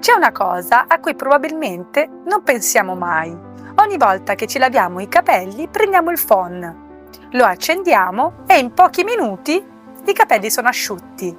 C'è una cosa a cui probabilmente non pensiamo mai. Ogni volta che ci laviamo i capelli prendiamo il phon, lo accendiamo e in pochi minuti i capelli sono asciutti.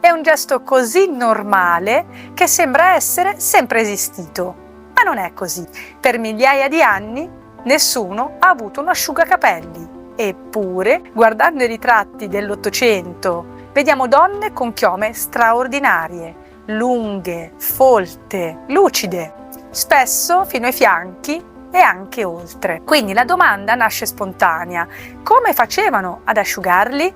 È un gesto così normale che sembra essere sempre esistito, ma non è così. Per migliaia di anni nessuno ha avuto un asciugacapelli. Eppure, guardando i ritratti dell'Ottocento, vediamo donne con chiome straordinarie, lunghe, folte, lucide, spesso fino ai fianchi e anche oltre. Quindi la domanda nasce spontanea: come facevano ad asciugarli?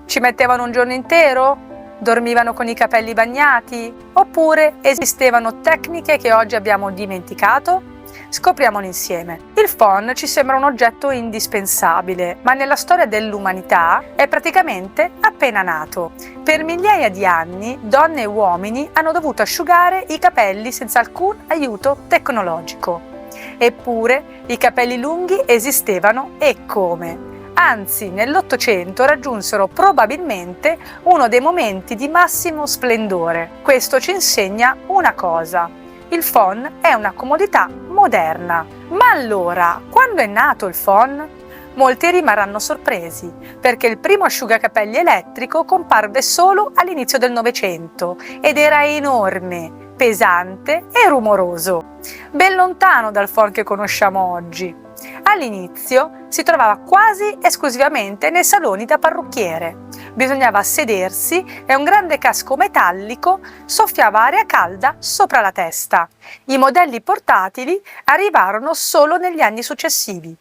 Ci mettevano un giorno intero? Dormivano con i capelli bagnati? Oppure esistevano tecniche che oggi abbiamo dimenticato? Scopriamolo insieme. Il phon ci sembra un oggetto indispensabile, ma nella storia dell'umanità è praticamente appena nato. Per migliaia di anni donne e uomini hanno dovuto asciugare i capelli senza alcun aiuto tecnologico. Eppure i capelli lunghi esistevano e come. Anzi, nell'Ottocento raggiunsero probabilmente uno dei momenti di massimo splendore. Questo ci insegna una cosa: il phon è una comodità moderna. Ma allora, quando è nato il phon? Molti rimarranno sorpresi, perché il primo asciugacapelli elettrico comparve solo all'inizio del Novecento ed era enorme, pesante e rumoroso, ben lontano dal phon che conosciamo oggi. All'inizio si trovava quasi esclusivamente nei saloni da parrucchiere. Bisognava sedersi e un grande casco metallico soffiava aria calda sopra la testa. I modelli portatili arrivarono solo negli anni successivi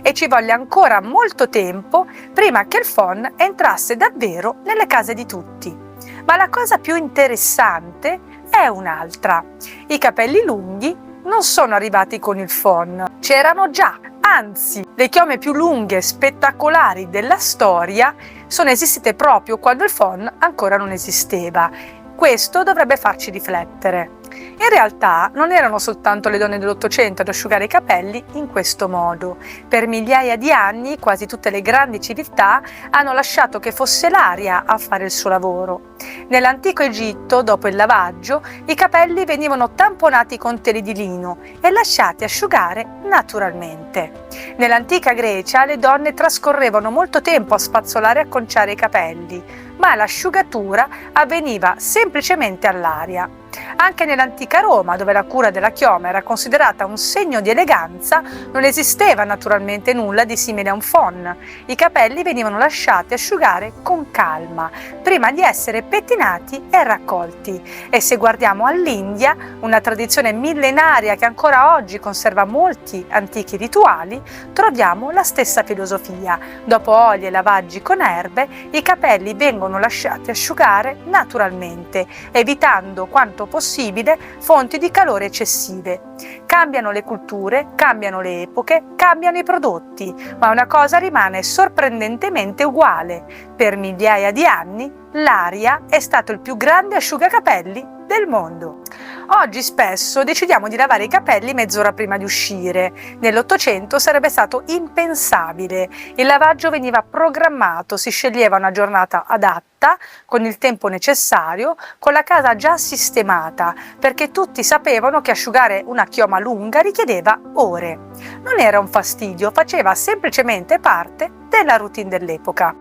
e ci volle ancora molto tempo prima che il phon entrasse davvero nelle case di tutti. Ma la cosa più interessante è un'altra. I capelli lunghi non sono arrivati con il phon, c'erano già. Anzi, le chiome più lunghe e spettacolari della storia sono esistite proprio quando il phon ancora non esisteva. Questo dovrebbe farci riflettere. In realtà non erano soltanto le donne dell'Ottocento ad asciugare i capelli in questo modo. Per migliaia di anni quasi tutte le grandi civiltà hanno lasciato che fosse l'aria a fare il suo lavoro. Nell'antico Egitto, dopo il lavaggio, i capelli venivano tamponati con teli di lino e lasciati asciugare naturalmente. Nell'antica Grecia le donne trascorrevano molto tempo a spazzolare e acconciare i capelli, ma l'asciugatura avveniva semplicemente all'aria. Anche nell'antica Roma, dove la cura della chioma era considerata un segno di eleganza, non esisteva naturalmente nulla di simile a un phon. I capelli venivano lasciati asciugare con calma, prima di essere pettinati e raccolti. E se guardiamo all'India, una tradizione millenaria che ancora oggi conserva molti antichi rituali, troviamo la stessa filosofia. Dopo oli e lavaggi con erbe, i capelli vengono lasciati asciugare naturalmente, evitando quanto possibile fonti di calore eccessive. Cambiano le culture, cambiano le epoche, cambiano i prodotti, ma una cosa rimane sorprendentemente uguale. Per migliaia di anni l'aria è stato il più grande asciugacapelli del mondo. Oggi spesso decidiamo di lavare i capelli mezz'ora prima di uscire. Nell'Ottocento sarebbe stato impensabile. Il lavaggio veniva programmato, si sceglieva una giornata adatta, con il tempo necessario, con la casa già sistemata, perché tutti sapevano che asciugare una chioma lunga richiedeva ore. Non era un fastidio, faceva semplicemente parte della routine dell'epoca.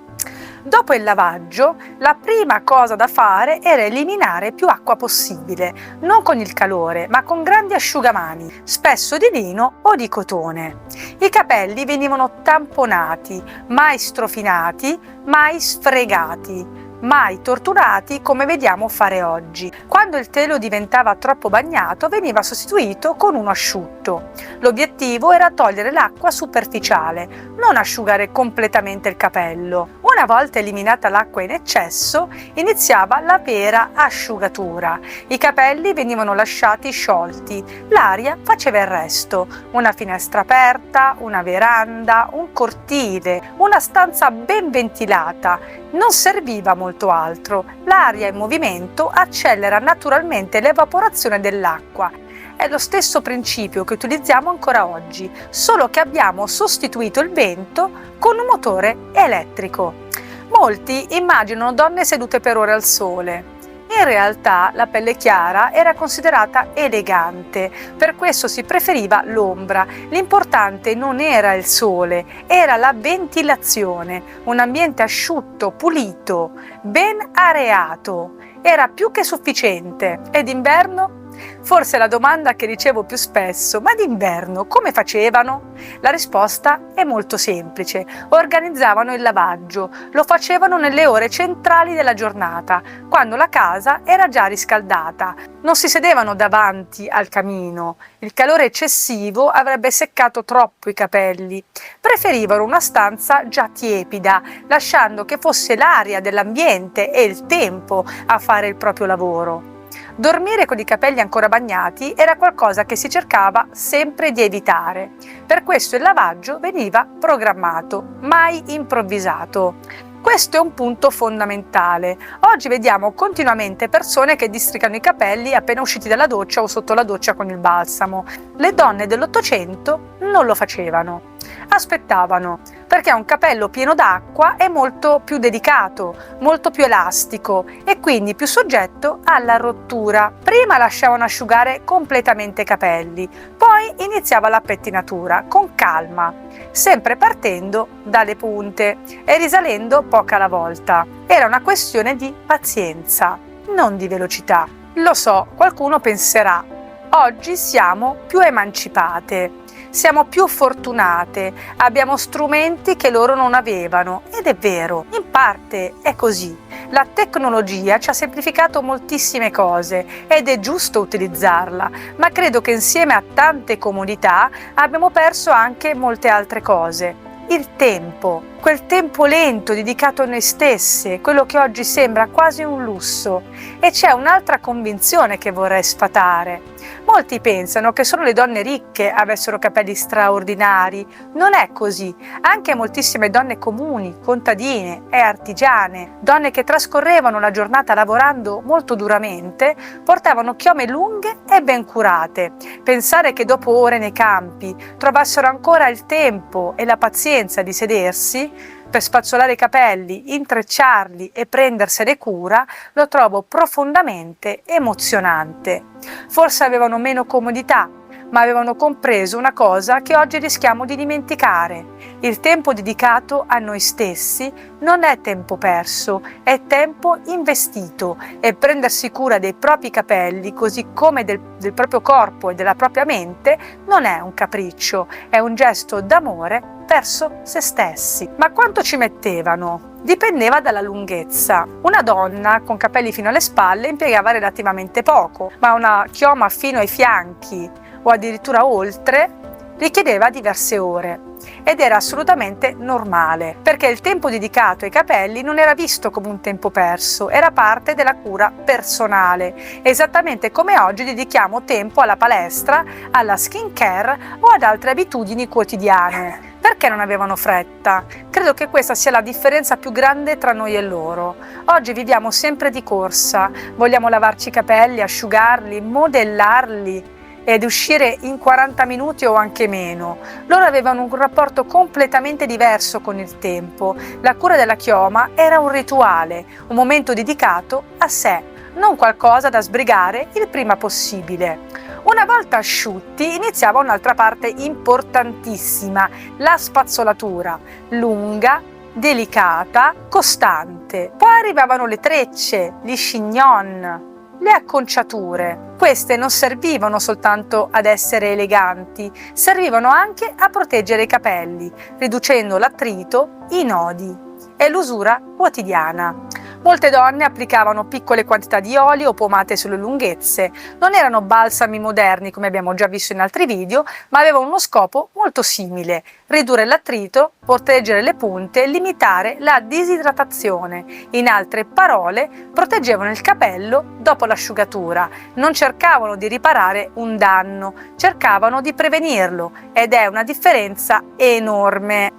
Dopo il lavaggio, la prima cosa da fare era eliminare più acqua possibile, non con il calore, ma con grandi asciugamani, spesso di lino o di cotone. I capelli venivano tamponati, mai strofinati, mai sfregati, mai torturati come vediamo fare oggi. Quando il telo diventava troppo bagnato, veniva sostituito con uno asciutto. L'obiettivo era togliere l'acqua superficiale, non asciugare completamente il capello. Una volta eliminata l'acqua in eccesso, iniziava la vera asciugatura. I capelli venivano lasciati sciolti, l'aria faceva il resto. Una finestra aperta, una veranda, un cortile, una stanza ben ventilata. Non serviva molto altro. L'aria in movimento accelera naturalmente l'evaporazione dell'acqua. È lo stesso principio che utilizziamo ancora oggi, solo che abbiamo sostituito il vento con un motore elettrico. Molti immaginano donne sedute per ore al sole. In realtà la pelle chiara era considerata elegante, per questo si preferiva l'ombra. L'importante non era il sole, era la ventilazione, un ambiente asciutto, pulito, ben areato. Era più che sufficiente. E d'inverno? Forse è la domanda che ricevo più spesso, ma d'inverno come facevano? La risposta è molto semplice: organizzavano il lavaggio, lo facevano nelle ore centrali della giornata, quando la casa era già riscaldata. Non si sedevano davanti al camino, il calore eccessivo avrebbe seccato troppo i capelli. Preferivano una stanza già tiepida, lasciando che fosse l'aria dell'ambiente e il tempo a fare il proprio lavoro. Dormire con i capelli ancora bagnati era qualcosa che si cercava sempre di evitare. Per questo il lavaggio veniva programmato, mai improvvisato. Questo è un punto fondamentale. Oggi vediamo continuamente persone che districano i capelli appena usciti dalla doccia o sotto la doccia con il balsamo. Le donne dell'Ottocento non lo facevano. Aspettavano, perché un capello pieno d'acqua è molto più delicato, molto più elastico e quindi più soggetto alla rottura. Prima lasciavano asciugare completamente i capelli, poi iniziava la pettinatura con calma, sempre partendo dalle punte e risalendo poco alla volta. Era una questione di pazienza, non di velocità. Lo so, qualcuno penserà: oggi siamo più emancipate. Siamo più fortunate, abbiamo strumenti che loro non avevano, ed è vero, in parte è così. La tecnologia ci ha semplificato moltissime cose ed è giusto utilizzarla, ma credo che insieme a tante comodità abbiamo perso anche molte altre cose. Il tempo, quel tempo lento dedicato a noi stesse, quello che oggi sembra quasi un lusso. E c'è un'altra convinzione che vorrei sfatare. Molti pensano che solo le donne ricche avessero capelli straordinari. Non è così. Anche moltissime donne comuni, contadine e artigiane, donne che trascorrevano la giornata lavorando molto duramente, portavano chiome lunghe e ben curate. Pensare che dopo ore nei campi trovassero ancora il tempo e la pazienza di sedersi per spazzolare i capelli, intrecciarli e prendersene cura, lo trovo profondamente emozionante. Forse avevano meno comodità, ma avevano compreso una cosa che oggi rischiamo di dimenticare. Il tempo dedicato a noi stessi non è tempo perso, è tempo investito, e prendersi cura dei propri capelli, così come del proprio corpo e della propria mente, non è un capriccio, è un gesto d'amore verso se stessi. Ma quanto ci mettevano? Dipendeva dalla lunghezza. Una donna con capelli fino alle spalle impiegava relativamente poco, ma una chioma fino ai fianchi o addirittura oltre richiedeva diverse ore. Ed era assolutamente normale, perché il tempo dedicato ai capelli non era visto come un tempo perso, era parte della cura personale, esattamente come oggi dedichiamo tempo alla palestra, alla skincare o ad altre abitudini quotidiane. Perché non avevano fretta? Credo che questa sia la differenza più grande tra noi e loro. Oggi viviamo sempre di corsa, vogliamo lavarci i capelli, asciugarli, modellarli ed uscire in 40 minuti o anche meno. Loro avevano un rapporto completamente diverso con il tempo. La cura della chioma era un rituale, un momento dedicato a sé, non qualcosa da sbrigare il prima possibile. Una volta asciutti iniziava un'altra parte importantissima, la spazzolatura, lunga, delicata, costante. Poi arrivavano le trecce, gli chignon, le acconciature. Queste non servivano soltanto ad essere eleganti, servivano anche a proteggere i capelli, riducendo l'attrito, i nodi e l'usura quotidiana. Molte donne applicavano piccole quantità di olio o pomate sulle lunghezze. Non erano balsami moderni come abbiamo già visto in altri video, ma avevano uno scopo molto simile: ridurre l'attrito, proteggere le punte e limitare la disidratazione. In altre parole, proteggevano il capello dopo l'asciugatura. Non cercavano di riparare un danno, cercavano di prevenirlo, ed è una differenza enorme.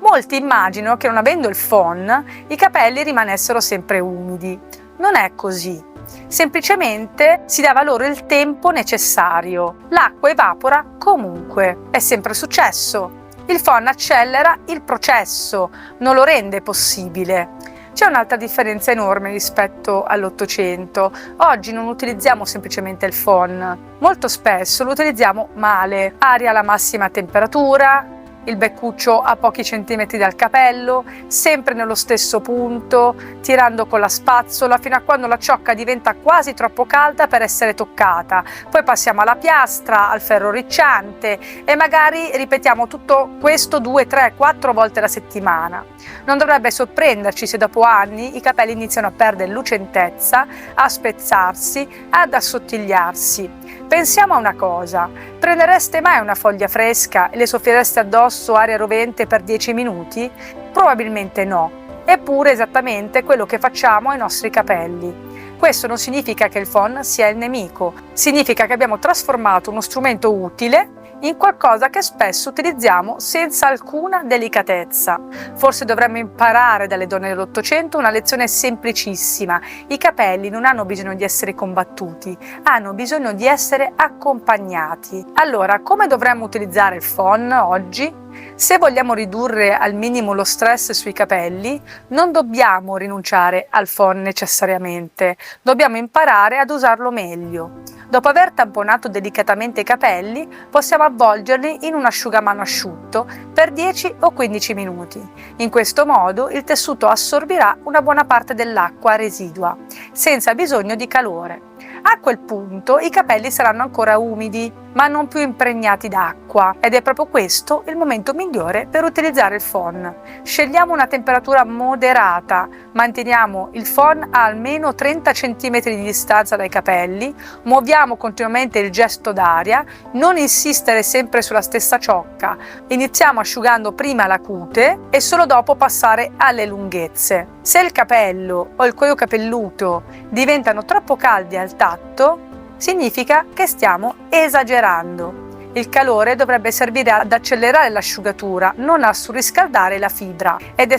Molti immaginano che non avendo il phon i capelli rimanessero sempre umidi. Non è così. Semplicemente si dava loro il tempo necessario. L'acqua evapora comunque. È sempre successo. Il phon accelera il processo, non lo rende possibile. C'è un'altra differenza enorme rispetto all'Ottocento. Oggi non utilizziamo semplicemente il phon, molto spesso lo utilizziamo male. Aria alla massima temperatura, il beccuccio a pochi centimetri dal capello, sempre nello stesso punto, tirando con la spazzola fino a quando la ciocca diventa quasi troppo calda per essere toccata. Poi passiamo alla piastra, al ferro ricciante e magari ripetiamo tutto questo 2, 3, 4 volte alla settimana. Non dovrebbe sorprenderci se dopo anni i capelli iniziano a perdere lucentezza, a spezzarsi, ad assottigliarsi. Pensiamo a una cosa: prendereste mai una foglia fresca e le soffiereste addosso aria rovente per 10 minuti? Probabilmente no. Eppure esattamente quello che facciamo ai nostri capelli. Questo non significa che il phon sia il nemico, significa che abbiamo trasformato uno strumento utile in qualcosa che spesso utilizziamo senza alcuna delicatezza. Forse dovremmo imparare dalle donne dell'Ottocento una lezione semplicissima: i capelli non hanno bisogno di essere combattuti, hanno bisogno di essere accompagnati. Allora, come dovremmo utilizzare il phon oggi? Se vogliamo ridurre al minimo lo stress sui capelli, non dobbiamo rinunciare al phon necessariamente, dobbiamo imparare ad usarlo meglio. Dopo aver tamponato delicatamente i capelli, possiamo avvolgerli in un asciugamano asciutto per 10 o 15 minuti. In questo modo il tessuto assorbirà una buona parte dell'acqua residua, senza bisogno di calore. A quel punto i capelli saranno ancora umidi, ma non più impregnati d'acqua, ed è proprio questo il momento migliore per utilizzare il phon. Scegliamo una temperatura moderata, manteniamo il phon a almeno 30 cm di distanza dai capelli, muoviamo continuamente il gesto d'aria, non insistere sempre sulla stessa ciocca, iniziamo asciugando prima la cute e solo dopo passare alle lunghezze. Se il capello o il cuoio capelluto diventano troppo caldi al tatto, significa che stiamo esagerando. Il calore dovrebbe servire ad accelerare l'asciugatura, non a surriscaldare la fibra. Ed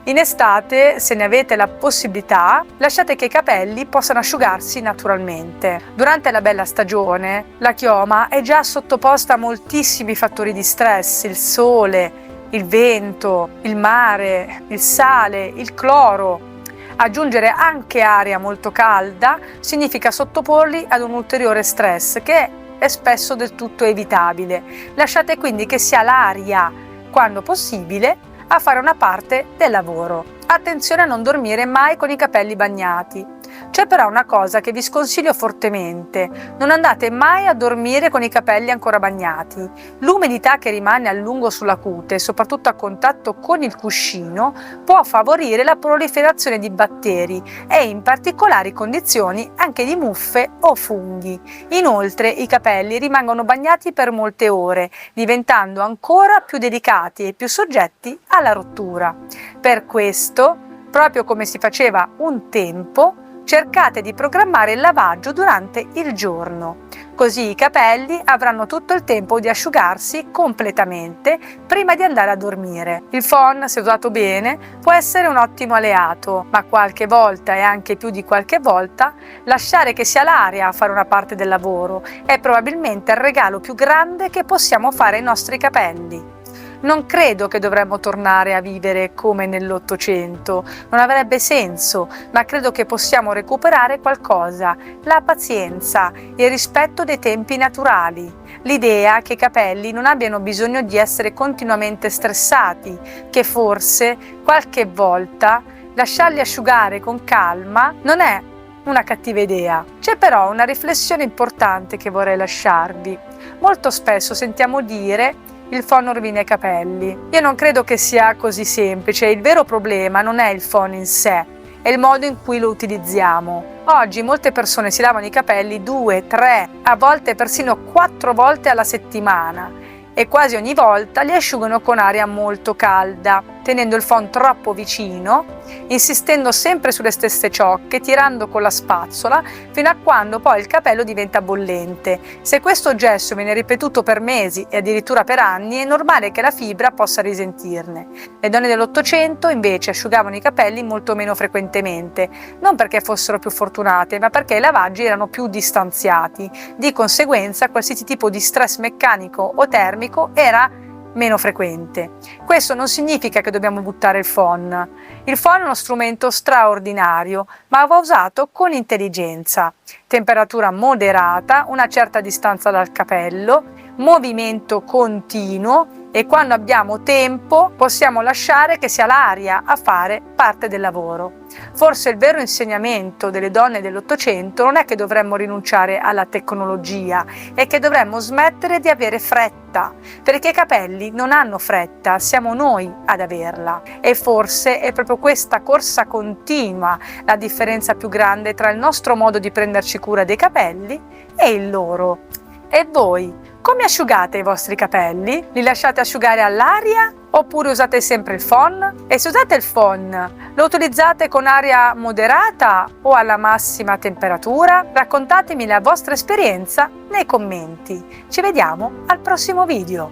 in estate, se ne avete la possibilità, lasciate che i capelli possano asciugarsi naturalmente. Durante la bella stagione, la chioma è già sottoposta a moltissimi fattori di stress: il sole, il vento, il mare, il sale, il cloro. Aggiungere anche aria molto calda significa sottoporli ad un ulteriore stress che è spesso del tutto evitabile. Lasciate quindi che sia l'aria, quando possibile, a fare una parte del lavoro. Attenzione a non dormire mai con i capelli bagnati. C'è però una cosa che vi sconsiglio fortemente: non andate mai a dormire con i capelli ancora bagnati. L'umidità che rimane a lungo sulla cute, soprattutto a contatto con il cuscino, può favorire la proliferazione di batteri e in particolari condizioni anche di muffe o funghi. Inoltre i capelli rimangono bagnati per molte ore, diventando ancora più delicati e più soggetti alla rottura. Per questo, proprio come si faceva un tempo, cercate di programmare il lavaggio durante il giorno, così i capelli avranno tutto il tempo di asciugarsi completamente prima di andare a dormire. Il phon, se usato bene, può essere un ottimo alleato, ma qualche volta e anche più di qualche volta lasciare che sia l'aria a fare una parte del lavoro è probabilmente il regalo più grande che possiamo fare ai nostri capelli. Non credo che dovremmo tornare a vivere come nell'Ottocento, non avrebbe senso, ma credo che possiamo recuperare qualcosa: la pazienza, il rispetto dei tempi naturali, l'idea che i capelli non abbiano bisogno di essere continuamente stressati, che forse qualche volta lasciarli asciugare con calma non è una cattiva idea. C'è però una riflessione importante che vorrei lasciarvi. Molto spesso sentiamo dire: il phon rovina i capelli. Io non credo che sia così semplice. Il vero problema non è il phon in sé, è il modo in cui lo utilizziamo. Oggi molte persone si lavano i capelli 2, 3, a volte persino 4 volte alla settimana e quasi ogni volta li asciugano con aria molto calda, tenendo il phon troppo vicino, insistendo sempre sulle stesse ciocche, tirando con la spazzola fino a quando poi il capello diventa bollente. Se questo gesto viene ripetuto per mesi e addirittura per anni, è normale che la fibra possa risentirne. Le donne dell'Ottocento invece asciugavano i capelli molto meno frequentemente, non perché fossero più fortunate, ma perché i lavaggi erano più distanziati. Di conseguenza qualsiasi tipo di stress meccanico o termico era meno frequente. Questo non significa che dobbiamo buttare il phon. Il phon è uno strumento straordinario, ma va usato con intelligenza. Temperatura moderata, una certa distanza dal capello, movimento continuo e quando abbiamo tempo possiamo lasciare che sia l'aria a fare parte del lavoro. Forse il vero insegnamento delle donne dell'Ottocento non è che dovremmo rinunciare alla tecnologia, è che dovremmo smettere di avere fretta, perché i capelli non hanno fretta, siamo noi ad averla. E forse è proprio questa corsa continua la differenza più grande tra il nostro modo di prenderci cura dei capelli e il loro. E voi? Come asciugate i vostri capelli? Li lasciate asciugare all'aria oppure usate sempre il phon? E se usate il phon, lo utilizzate con aria moderata o alla massima temperatura? Raccontatemi la vostra esperienza nei commenti. Ci vediamo al prossimo video.